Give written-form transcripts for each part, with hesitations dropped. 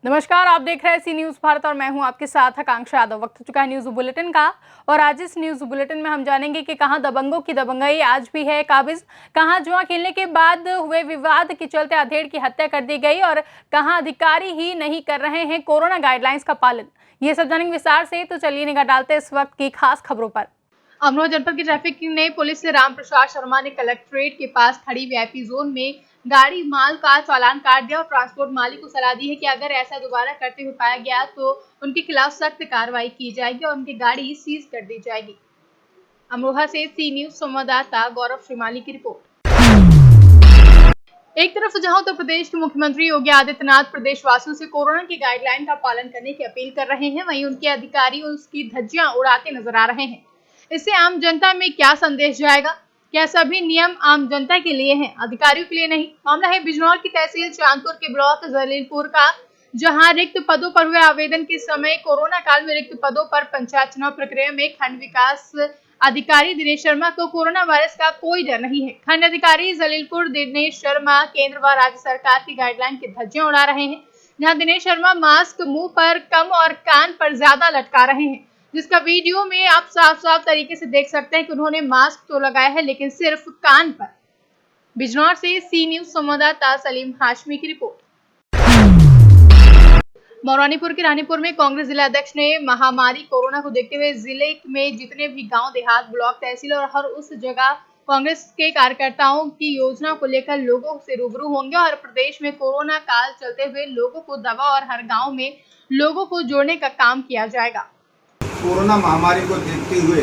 नमस्कार, आप देख रहे हैं सी न्यूज़ भारत और मैं हूं आपके साथ आकांक्षा यादव। वक्त हो चुका है न्यूज़ बुलेटिन का और आज इस न्यूज़ बुलेटिन में हम जानेंगे कि कहां दबंगों की दबंगई आज भी है काबिज, कहां जुआ खेलने के बाद हुए विवाद के चलते अधेड़ की हत्या कर दी गई और कहां अधिकारी ही नहीं कर रहे हैं कोरोना गाइडलाइंस का पालन। ये सब जानेंगे विस्तार से, तो चलिए निगाह डालते हैं इस वक्त की खास खबरों पर। अमरोहा जनपद की ट्रैफिक ने पुलिस से राम प्रसाद शर्मा ने कलेक्ट्रेट के पास खड़ी वीआईपी जोन में गाड़ी माल का चालान काट दिया और ट्रांसपोर्ट मालिक को सलाह दी है कि अगर ऐसा दोबारा करते हुए पाया गया तो उनके खिलाफ सख्त कार्रवाई की जाएगी और उनकी गाड़ी सीज कर दी जाएगी। अमरोहा से सी न्यूज़ संवाददाता गौरव श्रीमाली की रिपोर्ट। एक तरफ जहां उत्तर प्रदेश के मुख्यमंत्री योगी आदित्यनाथ प्रदेशवासियों से कोरोना की गाइडलाइन का पालन करने की अपील कर रहे हैं, वहीं उनके अधिकारी उसकी धज्जियां उड़ाते नजर आ रहे हैं। इससे आम जनता में क्या संदेश जाएगा? क्या सभी नियम आम जनता के लिए हैं, अधिकारियों के लिए नहीं? मामला है बिजनौर की तहसील चांदपुर के ब्लॉक जलीलपुर का, जहां रिक्त पदों पर हुए आवेदन के समय कोरोना काल में रिक्त पदों पर पंचायत चुनाव प्रक्रिया में खंड विकास अधिकारी दिनेश शर्मा को कोरोना वायरस का कोई डर नहीं है। खंड अधिकारी जलीलपुर दिनेश शर्मा केंद्र व राज्य सरकार की गाइडलाइन की धज्जियां उड़ा रहे हैं, जहां दिनेश शर्मा मास्क मुंह पर कम और कान पर ज्यादा लटका रहे हैं, जिसका वीडियो में आप साफ तरीके से देख सकते हैं कि उन्होंने मास्क तो लगाया है लेकिन सिर्फ कान पर। बिजनौर से सी न्यूज़ संवाददाता सलीम हाशमी की रिपोर्ट। मौरानीपुर के रानीपुर में कांग्रेस जिला अध्यक्ष ने महामारी कोरोना को देखते हुए जिले में जितने भी गांव देहात ब्लॉक तहसील और हर उस जगह कांग्रेस के कार्यकर्ताओं की योजना को लेकर लोगों से रूबरू होंगे और प्रदेश में कोरोना काल चलते हुए लोगों को दवा और हर गाँव में लोगों को जोड़ने का काम किया जाएगा। कोरोना महामारी को देखते हुए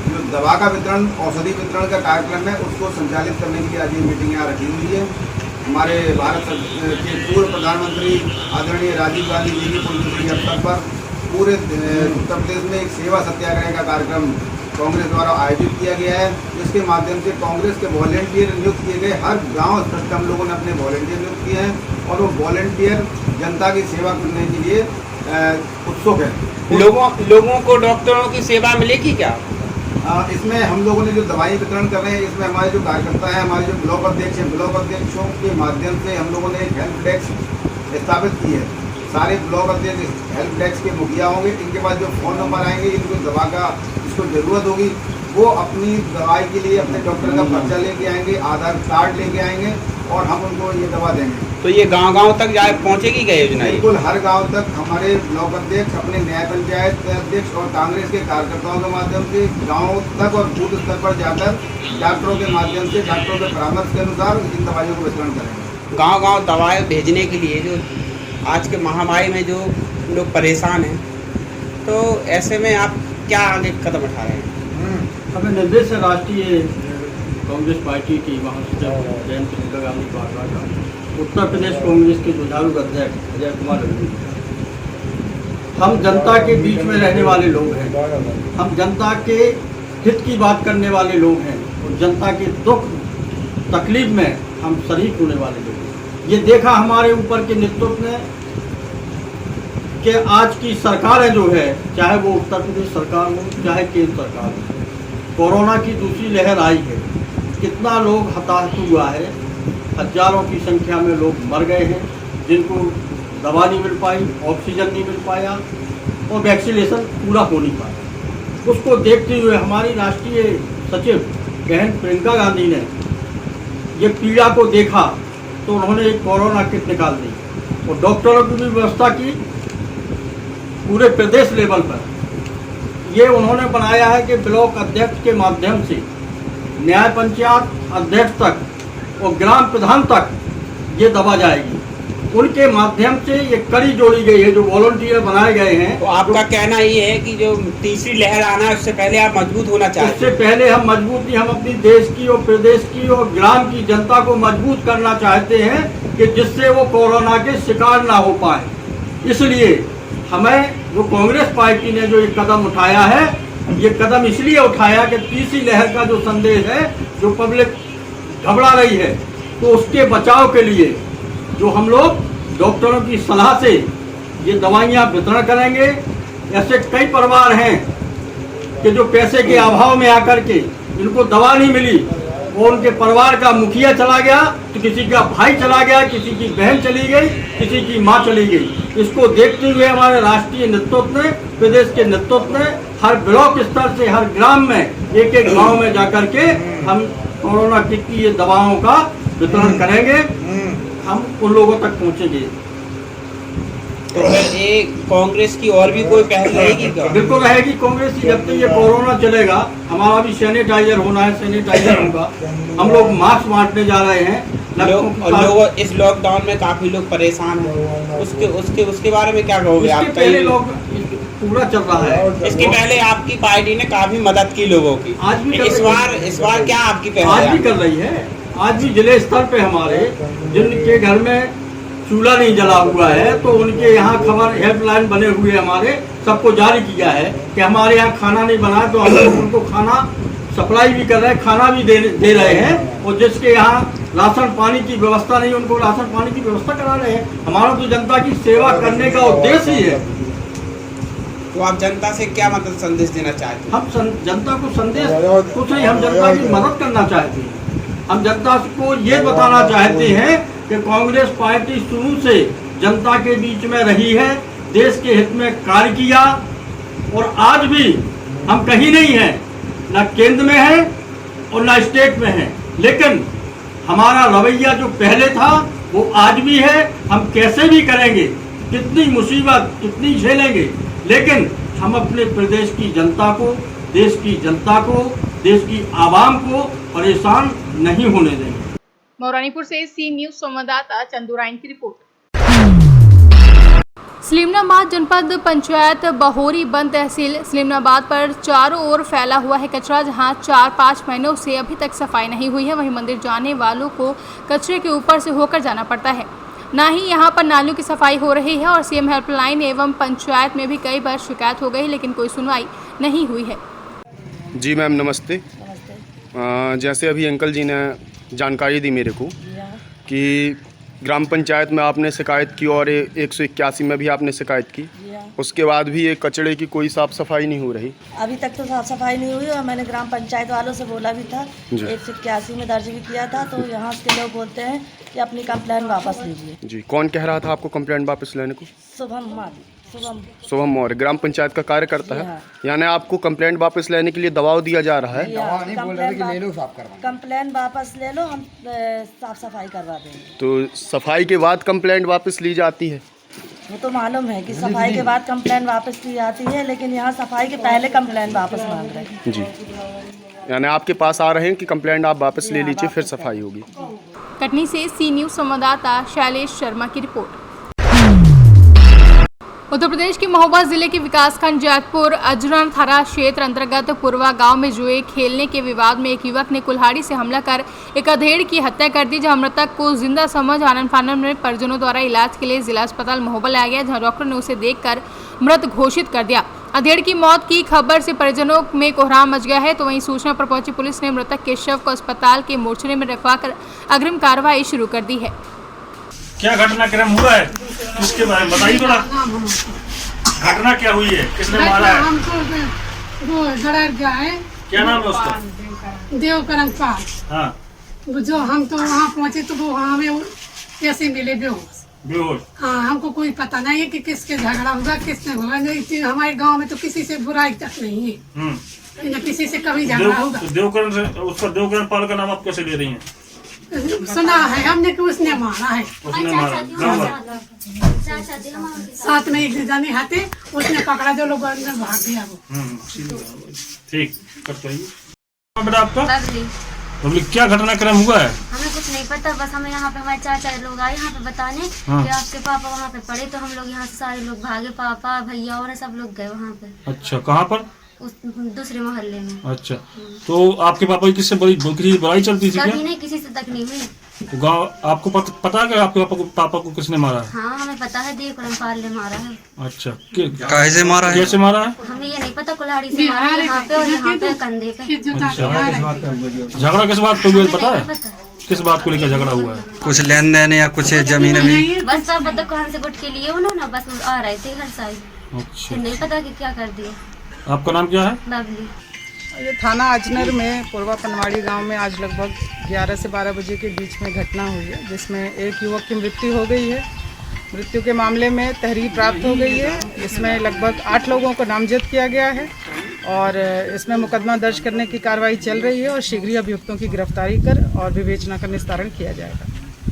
जो दवा का वितरण, औषधि वितरण का कार्यक्रम है, उसको संचालित करने के लिए आज ये मीटिंग यहाँ रखी हुई है। हमारे भारत के पूर्व प्रधानमंत्री आदरणीय राजीव गांधी जी की पुण्यतिथि के अवसर पर पूरे उत्तर प्रदेश में एक सेवा सत्याग्रह का कार्यक्रम कांग्रेस द्वारा आयोजित किया गया है, जिसके माध्यम से कांग्रेस के वॉलेंटियर नियुक्त किए गए। हर गाँव स्तर हम लोगों ने अपने वॉलेंटियर नियुक्त किए हैं और वो वॉलेंटियर जनता की सेवा करने के लिए उत्सुक है। लोगों को डॉक्टरों की सेवा मिलेगी क्या? इसमें हम लोगों ने जो दवाई वितरण कर रहे हैं, इसमें हमारे जो कार्यकर्ता हैं, हमारे जो ब्लॉक अध्यक्ष हैं, ब्लॉक अध्यक्षों के माध्यम से हम लोगों ने एक हेल्प डेस्क स्थापित की है। सारे ब्लॉक अध्यक्ष हेल्प डेस्क के मुखिया होंगे, इनके पास जो फ़ोन नंबर आएंगे, इनको दवा का जिसको ज़रूरत होगी वो अपनी दवाई के लिए अपने डॉक्टर का पर्चा लेके आएंगे, आधार कार्ड लेके आएंगे और हम उनको ये दवा देंगे। तो ये गांव-गांव तक जाए पहुंचेगी क्या योजना? बिल्कुल, हर गांव तक हमारे ब्लॉक अध्यक्ष अपने न्याय पंचायत अध्यक्ष और कांग्रेस के कार्यकर्ताओं के माध्यम से गांव तक और बूथ स्तर पर जाकर डॉक्टरों के माध्यम से डॉक्टरों के परामर्श के अनुसार इन दवाइयों को वितरण करेंगे। गांव-गांव दवाएं भेजने के लिए जो आज के महामारी में जो लोग परेशान हैं, तो ऐसे में आप क्या आगे कदम उठा रहे हैं? हमें निर्देश है राष्ट्रीय कांग्रेस पार्टी की महासचिव जयंत इंदिरा गांधी वाड्रा का, उत्तर प्रदेश कांग्रेस के जुझारू अध्यक्ष अजय कुमार रेड्डी। हम जनता के बीच में रहने वाले लोग हैं, हम जनता के हित की बात करने वाले लोग हैं और जनता के दुख तकलीफ में हम शरीक होने वाले लोग हैं। ये देखा हमारे ऊपर के नेतृत्व ने कि आज की सरकारें जो है, चाहे वो उत्तर प्रदेश सरकार हो चाहे केंद्र सरकार हो, कोरोना की दूसरी लहर आई है, कितना लोग हताहत हुआ है, हजारों की संख्या में लोग मर गए हैं, जिनको दवा नहीं मिल पाई, ऑक्सीजन नहीं मिल पाया और वैक्सीनेशन पूरा हो नहीं पाया। उसको देखते हुए हमारी राष्ट्रीय सचिव बहन प्रियंका गांधी ने ये पीड़ा को देखा तो उन्होंने एक कोरोना किट निकाल दी और डॉक्टरों की भी व्यवस्था की पूरे प्रदेश लेवल पर। ये उन्होंने बनाया है कि ब्लॉक अध्यक्ष के माध्यम से न्याय पंचायत अध्यक्ष तक और ग्राम प्रधान तक ये दवा जाएगी। उनके माध्यम से ये कड़ी जोड़ी गई है, जो वॉलंटियर बनाए गए हैं। तो आपका कहना ये है कि जो तीसरी लहर आना है उससे पहले आप मजबूत होना चाहते हैं? उससे पहले हम मजबूत नहीं, हम अपनी देश की और प्रदेश की और ग्राम की जनता को मजबूत करना चाहते हैं कि जिससे वो कोरोना के शिकार ना हो पाए। इसलिए हमें वो कांग्रेस पार्टी ने जो ये कदम उठाया है, ये कदम इसलिए उठाया कि तीसरी लहर का जो संदेश है, जो पब्लिक घबरा रही है, तो उसके बचाव के लिए जो हम लोग डॉक्टरों की सलाह से ये दवाइयाँ वितरण करेंगे। ऐसे कई परिवार हैं कि जो पैसे के अभाव में आकर के इनको दवा नहीं मिली, वो उनके परिवार का मुखिया चला गया, तो किसी का भाई चला गया, किसी की बहन चली गई, किसी की माँ चली गई। इसको देखते हुए हमारे राष्ट्रीय नेतृत्व ने, प्रदेश के नेतृत्व ने हर ब्लॉक स्तर से हर ग्राम में, एक एक गांव में जाकर के हम कोरोना किट की ये दवाओं का वितरण करेंगे, हम उन लोगों तक पहुंचेंगे। तो ये कांग्रेस की और भी कोई पहल रहेगी क्या? बिल्कुल रहेगी कांग्रेस की। जब तक ये कोरोना चलेगा, हमारा भी सैनिटाइजर होना है, सैनिटाइजर होगा। हम लोग मास्क बांटने जा रहे हैं। लोग इस लॉकडाउन में काफी लोग परेशान हैं, उसके बारे में क्या कहोगे आप? पहले लोग पूरा चल रहा है। इसके पहले आपकी पार्टी ने काफी मदद की लोगों की, आज भी इस बार क्या आपकी पहल? आज भी कर रही है। आज भी जिले स्तर पे हमारे जिनके घर में चूल्हा नहीं जला हुआ है, तो उनके यहाँ खबर हेल्पलाइन बने हुए हमारे सबको जारी किया है कि हमारे यहाँ खाना नहीं बना है, तो हम लोग उनको खाना सप्लाई भी कर रहे हैं, खाना भी दे रहे हैं। और जिसके यहाँ राशन पानी की व्यवस्था नहीं, उनको राशन पानी की व्यवस्था करा रहे हैं। हमारा तो जनता की सेवा करने का उद्देश्य ही है। तो आप जनता से क्या मतलब संदेश देना चाहते हैं? हम जनता को संदेश कुछ नहीं, हम जनता की मदद करना चाहते हैं। हम जनता को ये बताना चाहते हैं कि कांग्रेस पार्टी शुरू से जनता के बीच में रही है, देश के हित में कार्य किया, और आज भी हम कहीं नहीं हैं, न केंद्र में हैं और न स्टेट में हैं। लेकिन हमारा रवैया जो पहले था वो आज भी है। हम कैसे भी करेंगे, कितनी मुसीबत कितनी झेलेंगे, लेकिन हम अपने प्रदेश की जनता को, देश की जनता को, देश की आवाम को परेशान नहीं होने देंगे। मौरानीपुर से सी न्यूज संवाददाता चंदू राइन की रिपोर्ट। सलीमनाबाद जनपद पंचायत बहोरी बंद तहसील सलीमनाबाद पर चारों ओर फैला हुआ है कचरा, जहां 4-5 महीनों से अभी तक सफाई नहीं हुई है। वहीं मंदिर जाने वालों को कचरे के ऊपर से होकर जाना पड़ता है, ना ही यहां पर नालियों की सफाई हो रही है। और सीएम हेल्पलाइन एवं पंचायत में भी कई बार शिकायत हो गई, लेकिन कोई सुनवाई नहीं हुई है। जी मैम नमस्ते। जैसे अभी अंकल जी ने जानकारी दी मेरे को कि ग्राम पंचायत में आपने शिकायत की और 181 में भी आपने शिकायत की, उसके बाद भी ये कचरे की कोई साफ़ सफाई नहीं हो रही। अभी तक तो साफ सफाई नहीं हुई, और मैंने ग्राम पंचायत वालों से बोला भी था, 181 में दर्ज भी किया था। तो यहाँ के लोग बोलते हैं कि अपनी कंप्लेन वापस लीजिए। जी, कौन कह रहा था आपको कंप्लेन वापस लेने को? शुभम मौर्य ग्राम पंचायत का कार्यकर्ता है। यानी आपको कंप्लेंट वापस लेने के लिए दबाव दिया जा रहा है? कंप्लेंट वापस ले लो, हम साफ सफाई करवा देंगे। तो सफाई के बाद कंप्लेंट वापस ली जाती है? वो तो मालूम है कि सफाई के बाद कंप्लेंट वापस ली जाती है, लेकिन यहाँ सफाई के पहले कंप्लेंट वापस मांग रहे हैं। जी, यानी आपके पास आ रहे हैं कि कंप्लेंट आप वापस ले लीजिए, फिर सफाई होगी। कटनी से सी न्यूज संवाददाता शैलेश शर्मा की रिपोर्ट। उत्तर प्रदेश के महोबा जिले के विकासखंड जैतपुर अजरन थाना क्षेत्र अंतर्गत पुरवा गांव में जुए खेलने के विवाद में एक युवक ने कुल्हाड़ी से हमला कर एक अधेड़ की हत्या कर दी, जहां मृतक को जिंदा समझ आनन फानन में परिजनों द्वारा इलाज के लिए जिला अस्पताल महोबा लाया गया, जहां डॉक्टर ने उसे देखकर मृत घोषित कर दिया। अधेड़ की मौत की खबर से परिजनों में कोहराम मच गया है। तो वहीं सूचना पर पहुंची पुलिस ने मृतक के शव को अस्पताल के मोर्चरी में रखवाकर अग्रिम कार्रवाई शुरू कर दी है। क्या घटनाक्रम हुआ है, उसके बारे में बताइए थोड़ा। घटना क्या हुई है, किसने मारा है? हमको वो डर गया है। क्या नाम है उसका? देवकरण पाल। हाँ, जो हम तो वहाँ पहुँचे तो वो हमें कैसे मिले बेहोश। हाँ, हमको कोई पता नहीं है कि किसके झगड़ा होगा किसने होगा। नहीं, हमारे गांव में तो किसी से बुराई तक नहीं है, न किसी से कभी झगड़ा होगा। देवकरण से उसका देवकरण पाल का नाम आप कैसे ले रही हैं? सुना है हमने कि उसने मारा है। उसने मारा, साथ में एक जाने हाथे उसने पकड़ा, जो लोग अंदर भाग गया वो। ठीक, बेटा आपका बबली, क्या घटनाक्रम हुआ है? हमें कुछ नहीं पता, बस हमें यहाँ पे हमारे चाचा लोग आए यहाँ पे बताने कि आपके पापा वहाँ पे पड़े, तो हम लोग यहाँ से सारे लोग भागे, पापा भैया और सब लोग गए वहाँ पे। अच्छा, कहाँ पर? उस दूसरे मोहल्ले में। अच्छा, तो आपके पापा की किससे बुराई चलती थी? कभी नहीं, किसी से तक नहीं हुई। तो गाँव आपको पता है कि आपके पापा को किसने मारा है? हाँ, हमें पता है, देवकरण पाल ने मारा है। अच्छा, कैसे मारा है? कैसे मारा है? हमें ये नहीं पता, कुल्हाड़ी से मारा है यहाँ पे और यहाँ पे कंधे पे। झगड़ा किस बात पे हुआ पता है? किस बात को लेकर झगड़ा हुआ है? कुछ लेन देन या कुछ जमीन में? बस सब पता कहाँ से गुट के लिए उन्होंने बस आ रहे थे घर साइड। अच्छा, नहीं पता कि क्या कर दिया। आपका नाम क्या है? बबली। ये थाना अजनर में पूर्वा पनवाड़ी गांव में आज लगभग 11 से 12 बजे के बीच में घटना हुई है, जिसमें एक युवक की मृत्यु हो गई है मृत्यु के मामले में तहरीर प्राप्त हो गई है। इसमें लगभग 8 लोगों को नामजद किया गया है और इसमें मुकदमा दर्ज करने की कार्रवाई चल रही है और शीघ्र ही अभियुक्तों की गिरफ्तारी कर और विवेचना का निस्तारण किया जाएगा।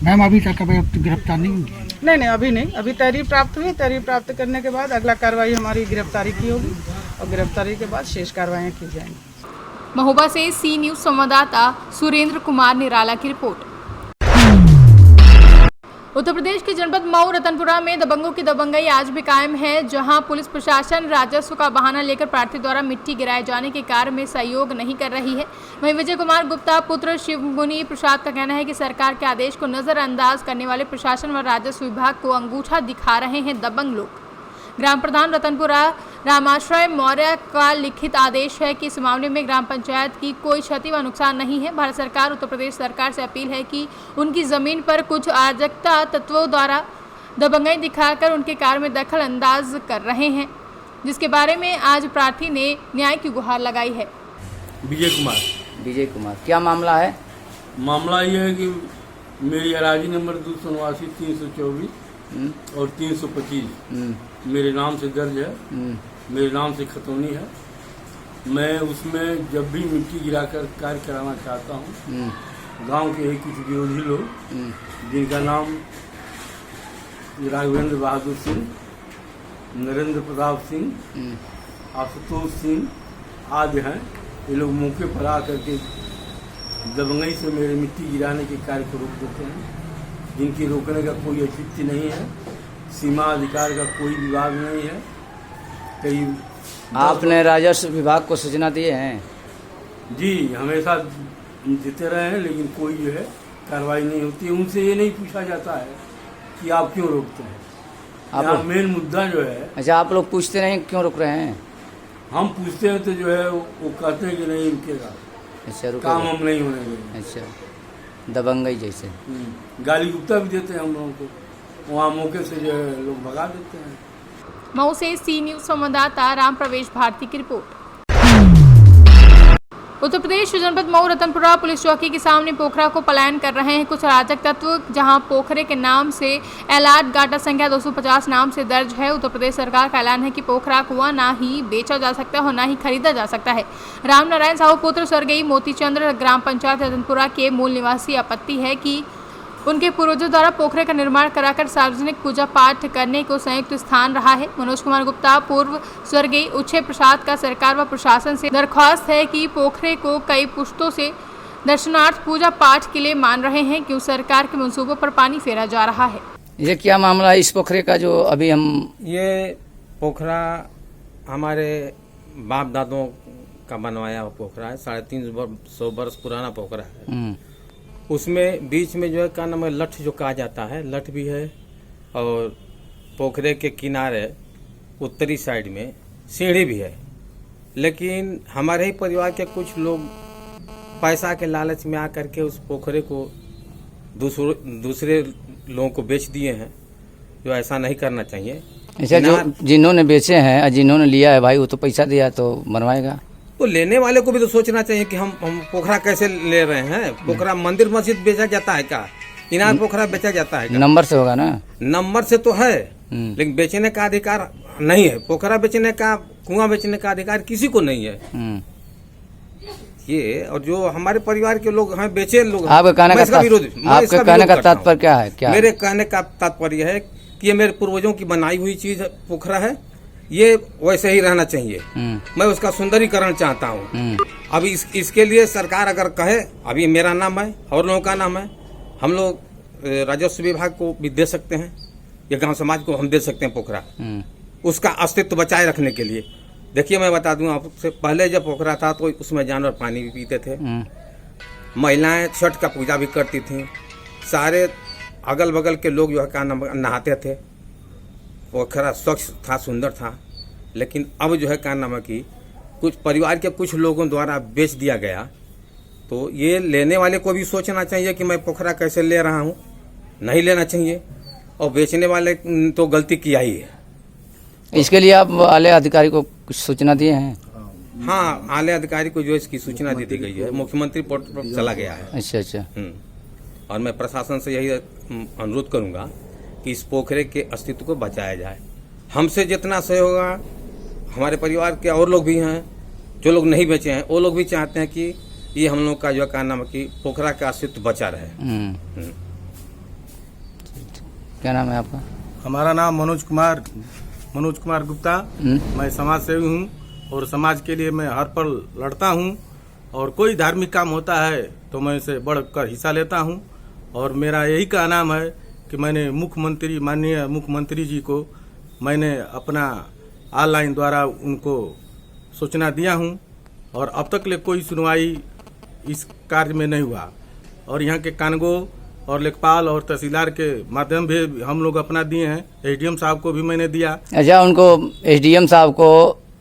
मैम अभी तक गिरफ्तार नहीं हुई? नहीं, अभी नहीं। अभी तहरीर प्राप्त हुई। तहरीर प्राप्त करने के बाद अगला कार्रवाई हमारी गिरफ्तारी की होगी और गिरफ्तारी के बाद शेष कार्रवाइयाँ की जाएंगी। महोबा से सी न्यूज संवाददाता सुरेंद्र कुमार निराला की रिपोर्ट। उत्तर प्रदेश के जनपद मऊ रतनपुरा में दबंगों की दबंगई आज भी कायम है, जहां पुलिस प्रशासन राजस्व का बहाना लेकर प्रार्थी द्वारा मिट्टी गिराए जाने के कार्य में सहयोग नहीं कर रही है। वहीं विजय कुमार गुप्ता पुत्र शिवमुनि प्रसाद का कहना है कि सरकार के आदेश को नजरअंदाज करने वाले प्रशासन व राजस्व विभाग को अंगूठा दिखा रहे हैं दबंग लोग। ग्राम प्रधान रतनपुरा रामाश्रय मौर्य का लिखित आदेश है कि इस मामले में ग्राम पंचायत की कोई क्षति व नुकसान नहीं है। भारत सरकार उत्तर प्रदेश सरकार से अपील है कि उनकी जमीन पर कुछ अराजकता तत्वों द्वारा दबंगई दिखाकर उनके कार्य में दखल अंदाज कर रहे हैं, जिसके बारे में आज प्रार्थी ने न्याय की गुहार लगाई है। विजय कुमार, क्या मामला है? मामला ये है कि मेरी अराजी नंबर 289 324 और 325 मेरे नाम से दर्ज है, मेरे नाम से खतौनी है। मैं उसमें जब भी मिट्टी गिराकर कार्य कराना चाहता हूँ, गांव के ही कुछ विरोधी लोग जिनका नाम राघवेंद्र बहादुर सिंह, नरेंद्र प्रताप सिंह, आशुतोष सिंह आदि हैं, ये लोग मौके पर आकर के दबंगई से मेरे मिट्टी गिराने के कार्य को रोक देते हैं, जिनकी रोकने का कोई औचित्य नहीं है, सीमा अधिकार का कोई विवाद नहीं है। कई आपने राजस्व विभाग को सूचना दिए हैं? जी, हमेशा देते रहे हैं, लेकिन कोई जो है कार्रवाई नहीं होती है। उनसे ये नहीं पूछा जाता है कि आप क्यों रोकते हैं। यहाँ मेन मुद्दा जो है। अच्छा, आप लोग पूछते नहीं क्यों रुक रहे हैं? हम पूछते हैं तो जो है वो कहते हैं कि नहीं रुकेगा। अच्छा, काम हम नहीं होने देंगे। अच्छा, दबंगई जैसे गाली गुप्ता भी देते हैं हम लोगों को, वहाँ मौके से जो है लोग भगा देते हैं। मऊ से सी न्यूज संवाददाता राम प्रवेश भारती की रिपोर्ट। उत्तर प्रदेश जनपद मऊ रतनपुरा पुलिस चौकी के सामने पोखरा को पलायन कर रहे हैं कुछ अराजक तत्व, जहां पोखरे के नाम से एलाट गाटा संख्या 250 नाम से दर्ज है। उत्तर प्रदेश सरकार का ऐलान है कि पोखरा कुआं ना ही बेचा जा सकता है और ना ही खरीदा जा सकता है। राम नारायण साहू पुत्र स्वर्गीय मोतीचंद्र ग्राम पंचायत रतनपुरा के मूल निवासी आपत्ति है कि उनके पूर्वजों द्वारा पोखरे का निर्माण कराकर सार्वजनिक पूजा पाठ करने को संयुक्त स्थान रहा है। मनोज कुमार गुप्ता पूर्व स्वर्गीय उच्छे प्रसाद का सरकार व प्रशासन से दरख्वास्त है कि पोखरे को कई पुश्तों से दर्शनार्थ पूजा पाठ के लिए मान रहे हैं, क्यों सरकार के मंसूबों पर पानी फेरा जा रहा है। ये क्या मामला है इस पोखरे का जो अभी हम? ये पोखरा हमारे बाप दादों का बनवाया हुआ पोखरा है, 350 वर्ष पुराना पोखरा है। उसमें बीच में जो है क्या नाम है, लठ जो कहा जाता है, लठ भी है और पोखरे के किनारे उत्तरी साइड में सीढ़ी भी है। लेकिन हमारे ही परिवार के कुछ लोग पैसा के लालच में आकर के उस पोखरे को दूसरे लोगों को बेच दिए हैं, जो ऐसा नहीं करना चाहिए। अच्छा, जो जिन्होंने बेचे हैं और जिन्होंने लिया है भाई, वो तो पैसा दिया तो बनवाएगा। तो लेने वाले को भी तो सोचना चाहिए कि हम पोखरा कैसे ले रहे हैं। पोखरा मंदिर मस्जिद बेचा जाता है क्या? इनार पोखरा बेचा जाता है क्या? नंबर से होगा ना? नंबर से तो है, लेकिन बेचने का अधिकार नहीं है। पोखरा बेचने का, कुआं बेचने का अधिकार किसी को नहीं है। ये और जो हमारे परिवार के लोग हैं, बेचे लोग, आपके कहने का तात्पर्य क्या है? क्या मेरे कहने का तात्पर्य है कि ये मेरे पूर्वजों की बनाई हुई चीज पोखरा है, ये वैसे ही रहना चाहिए। मैं उसका सुंदरीकरण चाहता हूँ। अभी इसके लिए सरकार अगर कहे, अभी मेरा नाम है और लोगों का नाम है, हम लोग राजस्व विभाग को भी दे सकते हैं, या गांव समाज को हम दे सकते हैं पोखरा, उसका अस्तित्व बचाए रखने के लिए। देखिए, मैं बता दूं आपसे, पहले जब पोखरा था तो उसमें जानवर पानी भी पीते थे, महिलाएं छठ का पूजा भी करती थी, सारे अगल बगल के लोग जो है नहाते थे, पोखरा स्वच्छ था, सुंदर था। लेकिन अब जो है क्या नाम है कि कुछ परिवार के कुछ लोगों द्वारा बेच दिया गया, तो ये लेने वाले को भी सोचना चाहिए कि मैं पोखरा कैसे ले रहा हूँ, नहीं लेना चाहिए, और बेचने वाले तो गलती किया ही है। इसके लिए आप आले अधिकारी को कुछ सूचना दिए हैं? हाँ, आले अधिकारी को जो इसकी सूचना दे दी गई है, मुख्यमंत्री पोर्टल पर चला गया है। अच्छा। और मैं प्रशासन से यही अनुरोध करूंगा कि इस पोखरे के अस्तित्व को बचाया जाए। हमसे जितना सहयोग होगा, हमारे परिवार के और लोग भी हैं जो लोग नहीं बचे हैं, वो लोग भी चाहते हैं कि ये हम लोग का जो का नाम है कि पोखरा का अस्तित्व बचा रहे। क्या नाम है आपका? हमारा नाम मनोज कुमार गुप्ता। मैं समाज सेवी हूँ और समाज के लिए मैं हर पल लड़ता हूँ, और कोई धार्मिक काम होता है तो मैं इसे बढ़कर हिस्सा लेता हूँ। और मेरा यही का नाम है कि मैंने माननीय मुख्यमंत्री जी को मैंने अपना ऑनलाइन द्वारा उनको सूचना दिया हूँ, और अब तक ले कोई सुनवाई इस कार्य में नहीं हुआ। और यहाँ के कानगो और लेखपाल और तहसीलदार के माध्यम भी हम लोग अपना दिए हैं। एसडीएम साहब को भी मैंने दिया। अच्छा, उनको एसडीएम साहब को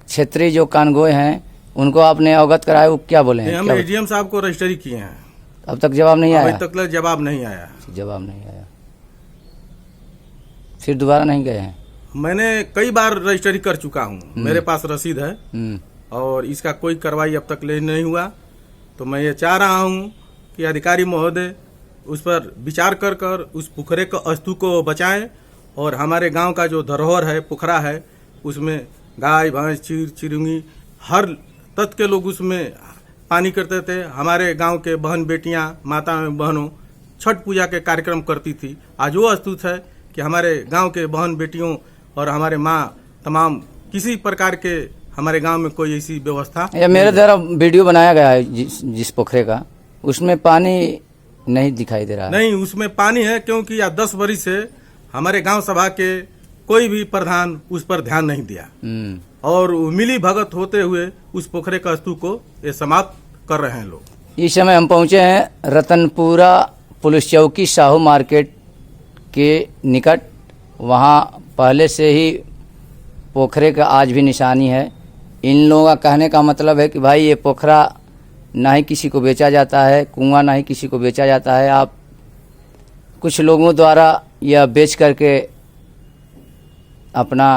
क्षेत्रीय जो कानगोए हैं उनको आपने अवगत कराया, वो क्या बोले हैं? हम एसडीएम साहब को रजिस्ट्री किए हैं। अब तक जवाब नहीं आया? अभी तक जवाब नहीं आया। फिर दोबारा नहीं गए हैं? मैंने कई बार रजिस्ट्री कर चुका हूँ, मेरे पास रसीद है, और इसका कोई कार्रवाई अब तक नहीं हुआ। तो मैं ये चाह रहा हूँ कि अधिकारी महोदय उस पर विचार कर उस पोखरे के अस्तु को बचाएं, और हमारे गांव का जो धरोहर है, पोखरा है, उसमें गाय भैंस चिड़िंगी हर तत्व के लोग उसमें पानी करते थे। हमारे गांव के बहन बेटियां, माता बहनों छठ पूजा के कार्यक्रम करती थी। आज वो अस्तुत है कि हमारे गांव के बहन बेटियों और हमारे माँ तमाम किसी प्रकार के हमारे गांव में कोई ऐसी व्यवस्था। मेरे द्वारा वीडियो बनाया गया है जिस पोखरे का, उसमें पानी नहीं दिखाई दे रहा है। नहीं, उसमें पानी है, क्योंकि यह 10 वर्ष से हमारे गांव सभा के कोई भी प्रधान उस पर ध्यान नहीं दिया, और मिली भगत होते हुए उस पोखरे का अस्तु को ये समाप्त कर रहे हैं लोग। इस समय हम पहुंचे हैं रतनपुरा पुलिस चौकी साहू मार्केट के निकट। वहां पहले से ही पोखरे का आज भी निशानी है। इन लोगों का कहने का मतलब है कि भाई ये पोखरा ना ही किसी को बेचा जाता है, कुआं ना ही किसी को बेचा जाता है। आप कुछ लोगों द्वारा यह बेच करके अपना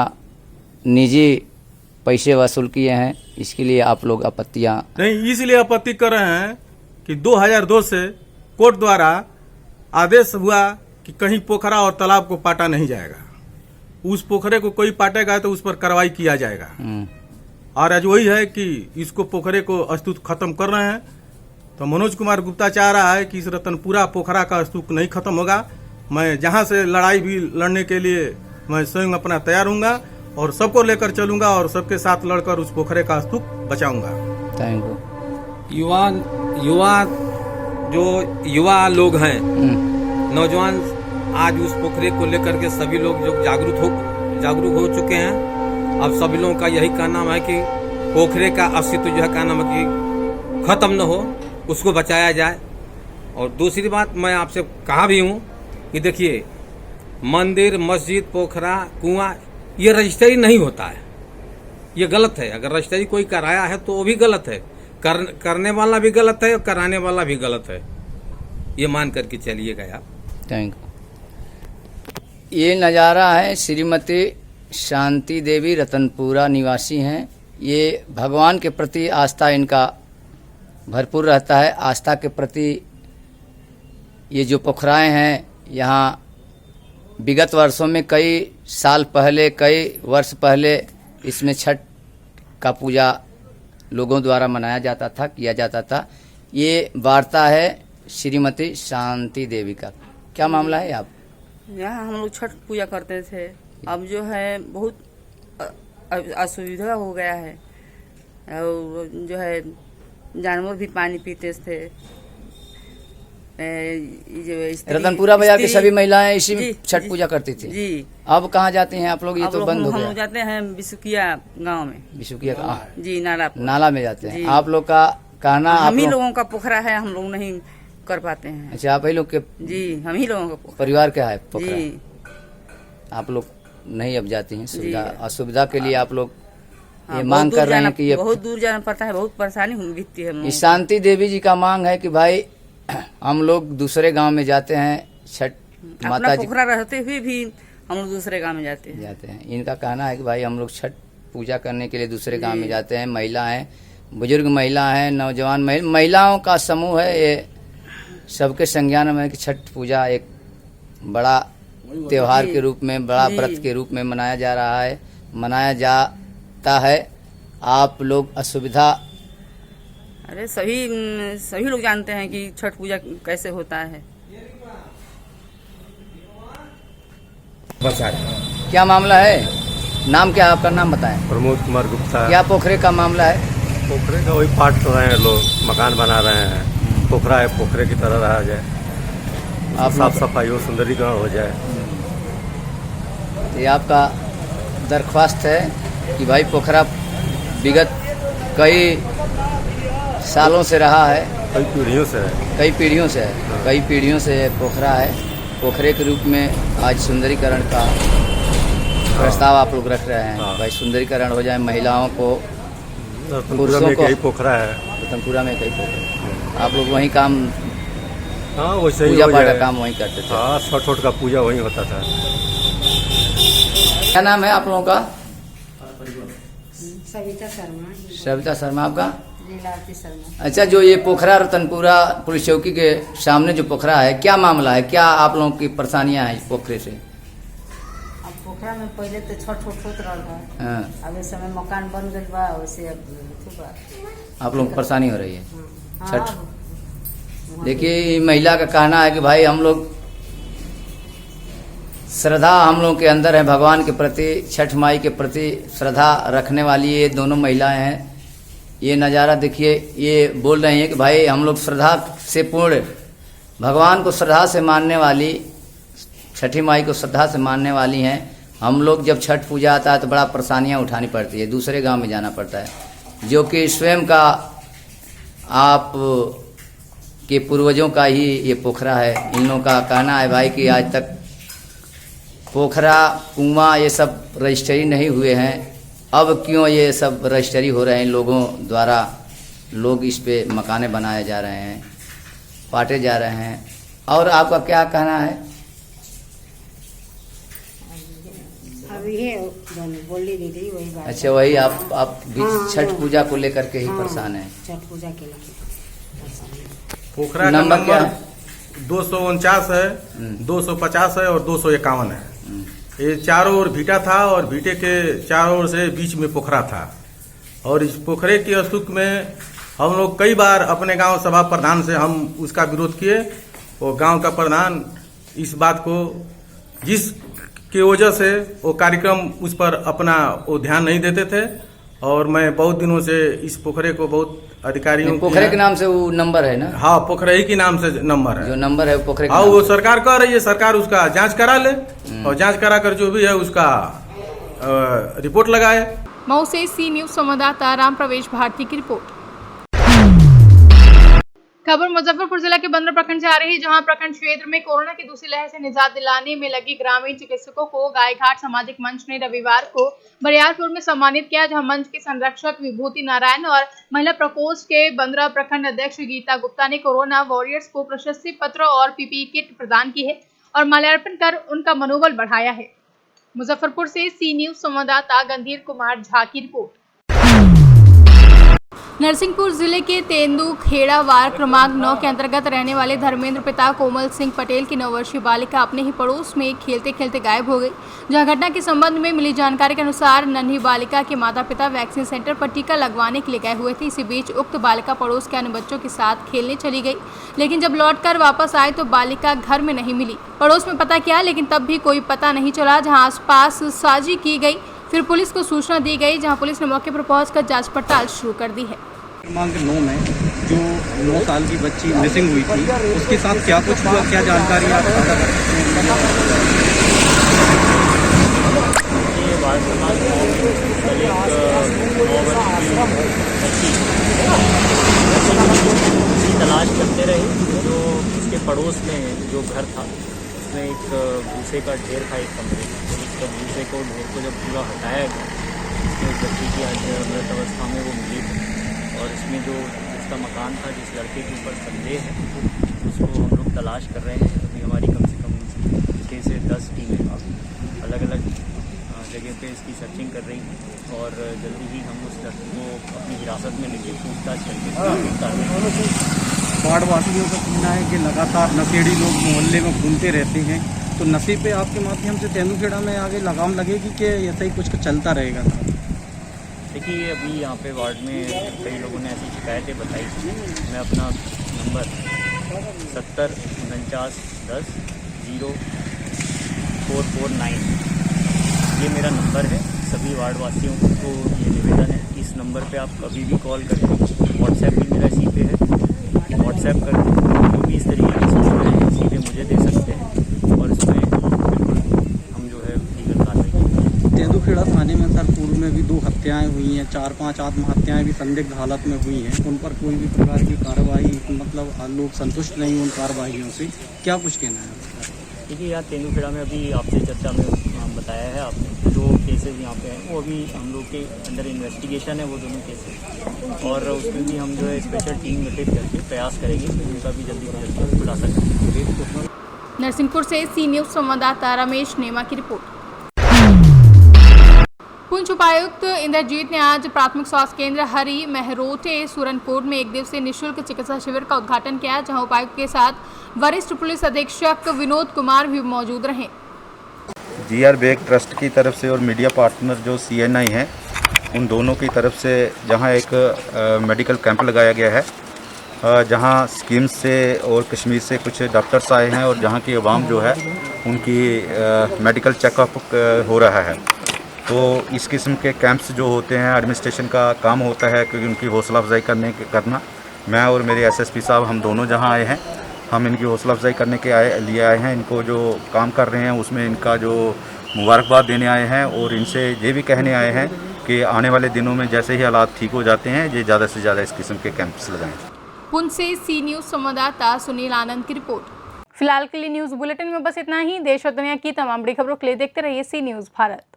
निजी पैसे वसूल किए हैं, इसके लिए आप लोग आपत्तियां नहीं, इसलिए आपत्ति कर रहे हैं कि 2002 से कोर्ट द्वारा आदेश हुआ कि कहीं पोखरा और तालाब को पाटा नहीं जाएगा। उस पोखरे को कोई पाटेगा तो उस पर कार्रवाई किया जाएगा। और आज वही है कि इसको पोखरे को अस्तुत खत्म कर रहे हैं। तो मनोज कुमार गुप्ता चाह रहा है कि इस रतनपुरा पोखरा का अस्तुत नहीं खत्म होगा। मैं जहां से लड़ाई भी लड़ने के लिए मैं स्वयं अपना तैयार हूँगा, और सबको लेकर चलूंगा, और सबके साथ लड़कर उस पोखरे का अस्तुत बचाऊंगा। Thank you. युवा लोग हैं, नौजवान, आज उस पोखरे को लेकर के सभी लोग जो जागरूक हो चुके हैं। अब सभी लोगों का यही कहना है कि पोखरे का अस्तित्व जो है का नाम है कि खत्म न हो, उसको बचाया जाए। और दूसरी बात मैं आपसे कहा भी हूँ कि देखिए, मंदिर, मस्जिद, पोखरा, कुआं, ये रजिस्ट्री नहीं होता है, ये गलत है। अगर रजिस्ट्री कोई कराया है तो वो भी गलत है, करने वाला भी गलत है और कराने वाला भी गलत है। ये मान करके चलिएगा आप। Thank you. ये नज़ारा है, श्रीमती शांति देवी रतनपुरा निवासी हैं। ये भगवान के प्रति आस्था इनका भरपूर रहता है। आस्था के प्रति ये जो पोखराएं हैं, यहाँ विगत वर्षों में कई वर्ष पहले इसमें छठ का पूजा लोगों द्वारा मनाया जाता था, किया जाता था। ये वार्ता है श्रीमती शांति देवी का। क्या मामला है? आप यहाँ हम लोग छठ पूजा करते थे, अब जो है बहुत असुविधा हो गया है, और जो है जानवर भी पानी पीते थे। रतनपुरा बाजार की सभी महिलाएं इसी में छठ पूजा करती थी जी। अब कहाँ जाती हैं आप लोग? ये तो बंद हो गया। हम लोग जाते हैं बिसुकिया गांव में। बिसुकिया गाँव जी, नाला में जाते हैं। आप लोग का कहना, हम ही लोगों का पोखरा है, हम लोग नहीं कर पाते हैं। अच्छा, आप ही लोग के? जी, हम ही लोगों का परिवार क्या है पोखरा? जी, आप लोग नहीं अब जाती हैं? असुविधा के लिए आप लोग ये मांग कर रहे हैं कि ये बहुत दूर जाना पड़ता है, बहुत परेशानी बीतती है। शांति देवी जी का मांग है कि भाई हम लोग दूसरे गांव में जाते हैं, छठ माता जी पोखरा रहते हुए भी हम लोग दूसरे गांव में जाते हैं। इनका कहना है कि भाई हम लोग छठ पूजा करने के लिए दूसरे गांव में जाते हैं। महिला हैं, बुजुर्ग महिला हैं, नौजवान महिलाओं का समूह है। ये सबके संज्ञान में है कि छठ पूजा एक बड़ा त्योहार के रूप में, बड़ा व्रत के रूप में मनाया जा रहा है, मनाया जाता है। आप लोग असुविधा, अरे सभी लोग जानते हैं कि छठ पूजा कैसे होता है। क्या मामला है? नाम क्या, आपका नाम बताएं। प्रमोद कुमार गुप्ता। क्या पोखरे का मामला है? पोखरे का वही पाट तो रहे हैं लोग, मकान बना रहे हैं। पोखरा है, पोखरे की तरह रहा जाए, आप साफ सफाई हो, सुंदरीकरण हो जाए। ये आपका दरख्वास्त है कि भाई पोखरा विगत कई सालों से रहा है, कई पीढ़ियों से है, कई पीढ़ियों से है, कई पीढ़ियों से पोखरा है। पोखरे के रूप में आज सुंदरीकरण का प्रस्ताव आप लोग रख रहे हैं। भाई सुंदरीकरण हो जाए, महिलाओं को, पुरुषों को। पोखरा है रतनपुरा में कई पोखरा, आप लोग वहीं काम, हाँ वैसे ही पूजा पाठ का काम वहीं करते थे। हाँ, छठ का पूजा वहीं होता था। क्या नाम है आप लोगों का? सविता शर्मा। सविता शर्मा। आपका? लीलावती शर्मा। अच्छा, जो ये पोखरा रतनपुरा पुलिस चौकी के सामने जो पोखरा है, क्या मामला है? क्या आप लोगों की परेशानियां हैं इस पोखरे से? अब पोखरा में पहले तो छठ होत रहा हाँ। अब इस समय मकान बन गई बा, वैसे आप लोगों को परेशानी हो रही है छठ? देखिए, महिला का कहना है कि भाई हम लोग श्रद्धा हम लोग के अंदर है, भगवान के प्रति, छठ माई के प्रति श्रद्धा रखने वाली ये दोनों महिलाएं हैं। ये नज़ारा देखिए, ये बोल रही हैं कि भाई हम लोग श्रद्धा से पूर्ण, भगवान को श्रद्धा से मानने वाली, छठी माई को श्रद्धा से मानने वाली हैं। हम लोग जब छठ पूजा आता है तो बड़ा परेशानियां उठानी पड़ती है, दूसरे गांव में जाना पड़ता है, जो कि स्वयं का आप के पूर्वजों का ही ये पोखरा है। इन लोगों का कहना है भाई कि आज तक पोखरा, कुआं ये सब रजिस्ट्री नहीं हुए हैं, अब क्यों ये सब रजिस्ट्री हो रहे हैं लोगों द्वारा? लोग इस पे मकाने बनाए जा रहे हैं, पाटे जा रहे हैं। और आपका क्या कहना है? अभी है बोली दीदी वही बात। अच्छा, वही आप भी छठ पूजा को लेकर के ही परेशान है? छठ पूजा के लिए पोखरा का नंबर 249 है, 250 है और 251 है। ये चारों ओर भीटा था और भीटे के चारों ओर से बीच में पोखरा था। और इस पोखरे के अस्तित्व में हम लोग कई बार अपने गांव सभा प्रधान से हम उसका विरोध किए, और गांव का प्रधान इस बात को, जिस की वजह से वो कार्यक्रम उस पर अपना वो ध्यान नहीं देते थे। और मैं बहुत दिनों से इस पोखरे को बहुत अधिकारियों, पोखरे के नाम से वो नंबर है ना? हाँ, पोखरे ही के नाम से नंबर है, जो नंबर है वो पोखरे। हाँ, वो सरकार कह रही है, सरकार उसका जांच करा ले और जांच करा कर जो भी है उसका रिपोर्ट लगाए। मऊ से सी न्यूज संवाददाता राम प्रवेश भारती की रिपोर्ट। खबर मुजफ्फरपुर जिला के बंदर प्रखंड से आ रही है, जहां प्रखंड क्षेत्र में कोरोना की दूसरी लहर से निजात दिलाने में लगे ग्रामीण चिकित्सकों को गायघाट सामाजिक मंच ने रविवार को बरियारपुर में सम्मानित किया, जहां मंच के संरक्षक विभूति नारायण और महिला प्रकोष्ठ के बंदरा प्रखंड अध्यक्ष गीता गुप्ता ने कोरोना वॉरियर्स को प्रशस्ति पत्र और पीपीई किट प्रदान की है और माल्यार्पण कर उनका मनोबल बढ़ाया है। मुजफ्फरपुर से सी न्यूज संवाददाता गंधीर कुमार झा की रिपोर्ट। नरसिंहपुर जिले के तेंदुखेड़ा वार्ड क्रमांक 9 के अंतर्गत रहने वाले धर्मेंद्र पिता कोमल सिंह पटेल की 9 वर्षीय बालिका अपने ही पड़ोस में खेलते खेलते गायब हो गई, जहां घटना के संबंध में मिली जानकारी के अनुसार नन्ही बालिका के माता पिता वैक्सीन सेंटर पर टीका लगवाने के लिए गए हुए थे। इसी बीच उक्त बालिका पड़ोस के अन्य बच्चों के साथ खेलने चली गई, लेकिन जब लौटकर वापस आए तो बालिका घर में नहीं मिली। पड़ोस में पता किया, लेकिन तब भी कोई पता नहीं चला, जहाँ आसपास साजी की गई। फिर पुलिस को सूचना दी गई, जहां पुलिस ने मौके पर पहुंचकर जांच पड़ताल शुरू कर दी है। क्रमांक 9 में जो 9 साल की बच्ची मिसिंग हुई थी, उसके साथ क्या कुछ हुआ, क्या जानकारी आप साझा कर सकते हैं? तलाश करते रहे, जो उसके पड़ोस में जो घर था उसमें एक भूसे का ढेर था, एक कमरे में। उसका भूसे को ढेर को जब पूरा हटाया गया, उसमें उस बच्ची की आज मृत अवस्था में वो मिली थी। और इसमें जो जिसका मकान था, जिस लड़के के ऊपर संदेह है, उसको हम लोग तलाश कर रहे हैं। अभी हमारी कम से कम 6 से 10 टीमें अलग अलग जगह पे इसकी सर्चिंग कर रही हैं और जल्दी ही हम उस लड़के को अपनी हिरासत में लेके पूछताछ करके। वार्ड वासियों का कहना है कि लगातार नशेड़ी लोग मोहल्ले में घूमते रहते हैं तो नशे पे आपके माध्यम से तेंदुखेड़ा में आगे लगाम लगेगी कि ऐसा ही कुछ चलता रहेगा? देखिए, अभी यहाँ पे वार्ड में कई लोगों ने ऐसी शिकायतें बताई थी। मैं अपना नंबर 7049100449 ये मेरा नंबर है। सभी वार्ड वासियों को ये निवेदन है कि इस नंबर पे आप कभी भी कॉल करें। व्हाट्सएप भी मेरा इसी पे है, व्हाट्सएप करके जो भी इस तरीके की सूचना है सीधे मुझे दे सकते हैं और इसमें बिल्कुल हम जो है लीगल कार्रवाई करेंगे। तेंदुखेड़ा थाने में सर पूर्व में भी 2 हत्याएं हुई हैं, 4-5 आत्महत्याएं भी संदिग्ध हालत में हुई हैं। उन पर कोई भी प्रकार की कार्रवाई, मतलब लोग संतुष्ट नहीं उन कार्रवाइयों से, क्या कुछ कहना है? देखिए, यहाँ तेंदुखेड़ा में अभी आपसे चर्चा में बताया है आपने, जो केसेस यहाँ पे हैं वो अभी हम लोग के अंडर इन्वेस्टिगेशन है, वो दोनों केसेस, और उसमें भी हम जो है स्पेशल टीम गठित करके प्रयास करेंगे कि उनका भी जल्दी से जल्दी खुलासा करें। नरसिंहपुर से सी न्यूज संवाददाता रमेश नेमा की रिपोर्ट। पुंछ उपायुक्त इंद्रजीत ने आज प्राथमिक स्वास्थ्य केंद्र हरि महरोटे सुरनकोट में 1 दिवसीय निःशुल्क चिकित्सा शिविर का उद्घाटन किया, जहां उपायुक्त के साथ वरिष्ठ पुलिस अधीक्षक विनोद कुमार भी मौजूद रहे। GR बेग ट्रस्ट की तरफ से और मीडिया पार्टनर जो CNI हैं, उन दोनों की तरफ से जहां एक मेडिकल कैंप लगाया गया है, जहां स्कीम्स से और कश्मीर से कुछ डॉक्टर्स आए हैं और जहां की आवाम जो है उनकी मेडिकल चेकअप हो रहा है। तो इस किस्म के कैंप्स जो होते हैं, एडमिनिस्ट्रेशन का काम होता है कि उनकी हौसला अफजाई करना। मैं और मेरे SSP साहब हम दोनों जहां आए हैं, हम इनकी हौसला अफजाई करने के लिए आए हैं। इनको जो काम कर रहे हैं उसमें इनका जो मुबारकबाद देने आए हैं और इनसे ये भी कहने आए हैं कि आने वाले दिनों में जैसे ही हालात ठीक हो जाते हैं, ये ज़्यादा से ज़्यादा इस किस्म के कैंप्स लगाएं। पुंछ से सी न्यूज संवाददाता सुनील आनंद की रिपोर्ट। फिलहाल के लिए न्यूज बुलेटिन में बस इतना ही। देश और दुनिया की तमाम बड़ी खबरों के लिए देखते रहिए सी न्यूज भारत।